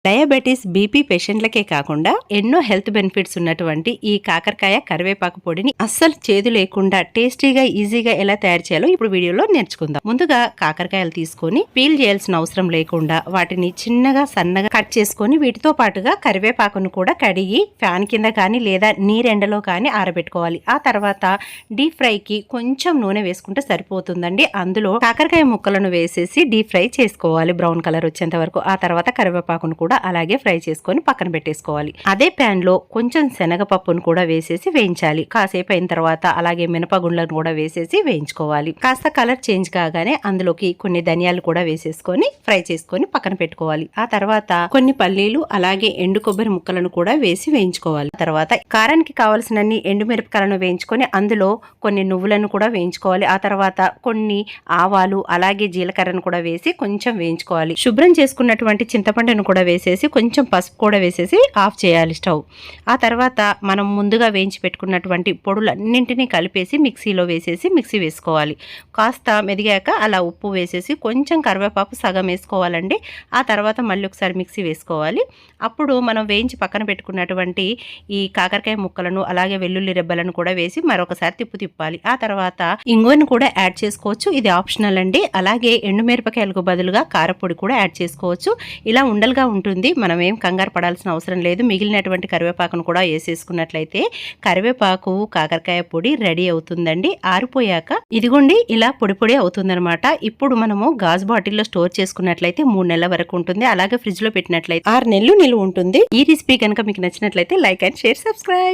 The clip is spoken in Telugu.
డయాబెటీస్ బీపీ పేషెంట్లకే కాకుండా ఎన్నో హెల్త్ బెనిఫిట్స్ ఉన్నటువంటి ఈ కాకరకాయ కరివేపాకు పొడిని అస్సలు చేదు లేకుండా టేస్టీగా ఈజీగా ఎలా తయారు చేయాలో ఇప్పుడు వీడియోలో నేర్చుకుందాం. ముందుగా కాకరకాయలు తీసుకొని పీల్ చేయాల్సిన అవసరం లేకుండా వాటిని చిన్నగా సన్నగా కట్ చేసుకొని వీటితో పాటుగా కరివేపాకును కూడా కడిగి ఫ్యాన్ కింద కానీ లేదా నీరెండలో కానీ ఆరబెట్టుకోవాలి. ఆ తర్వాత డీప్ ఫ్రైకి కొంచెం నూనె వేసుకుంటే సరిపోతుందండి. అందులో కాకరకాయ ముక్కలను వేసేసి డీప్ ఫ్రై చేసుకోవాలి బ్రౌన్ కలర్ వచ్చేంత వరకు. ఆ తర్వాత కరివేపాకును కూడా అలాగే ఫ్రై చేసుకొని పక్కన పెట్టేసుకోవాలి. అదే ప్యాన్ లో కొంచెం శనగపప్పును కూడా వేసేసి వేయించాలి. కాసేపు అయిన తర్వాత అలాగే మినపగుండ్లను కూడా వేసేసి వేయించుకోవాలి. కాస్త కలర్ చేంజ్ కాగానే అందులోకి కొన్ని ధనియాలు కూడా వేసేసుకొని ఫ్రై చేసుకొని పక్కన పెట్టుకోవాలి. ఆ తర్వాత కొన్ని పల్లీలు అలాగే ఎండు కొబ్బరి ముక్కలను కూడా వేసి వేయించుకోవాలి. తర్వాత కారానికి కావలసినన్ని ఎండు మిరపకాయలను వేయించుకొని అందులో కొన్ని నువ్వులను కూడా వేయించుకోవాలి. ఆ తర్వాత కొన్ని ఆవాలు అలాగే జీలకర్రను కూడా వేసి కొంచెం వేయించుకోవాలి. శుభ్రం చేసుకున్నటువంటి చింతపండును కూడా వేసేసి కొంచెం పసుపు కూడా వేసేసి ఆఫ్ చేయాలి స్టవ్. ఆ తర్వాత మనం ముందుగా వేయించి పెట్టుకున్నటువంటి పొడులన్నింటినీ కలిపేసి మిక్సీలో వేసేసి మిక్సీ వేసుకోవాలి. కాస్త మెదిగాక అలా ఉప్పు వేసేసి కొంచెం కరివేపాకు సగం వేసుకోవాలండి. ఆ తర్వాత మళ్ళీ ఒకసారి మిక్సీ వేసుకోవాలి. అప్పుడు మనం వేయించి పక్కన పెట్టుకున్నటువంటి ఈ కాకరకాయ ముక్కలను అలాగే వెల్లుల్లి రెబ్బలను కూడా వేసి మరొకసారి తిప్పాలి. ఆ తర్వాత ఇంగువను కూడా యాడ్ చేసుకోవచ్చు. ఇది ఆప్షనల్ అండి. అలాగే ఎండుమిరపకాయలకు బదులుగా కారపొడి కూడా యాడ్ చేసుకోవచ్చు. ఇలా ఉండలుగా ఉంటుంది. మనం ఏం కంగారు పడాల్సిన అవసరం లేదు. మిగిలినటువంటి కరివేపాకును కూడా వేసేసుకున్నట్లయితే కరివేపాకు కాకరకాయ పొడి రెడీ అవుతుందండి. ఆరిపోయాక ఇదిగోండి ఇలా పొడి పొడి అవుతుందన్నమాట. ఇప్పుడు మనము గాజు బాటిల్లో స్టోర్ చేసుకున్నట్లయితే 3 నెలల వరకు ఉంటుంది. అలాగే ఫ్రిడ్జ్ లో పెట్టినట్లయితే 6 నెలలు నిలువ ఉంటుంది. ఈ రెసిపీ కనుక మీకు నచ్చినట్లయితే లైక్ అండ్ షేర్, సబ్స్క్రైబ్.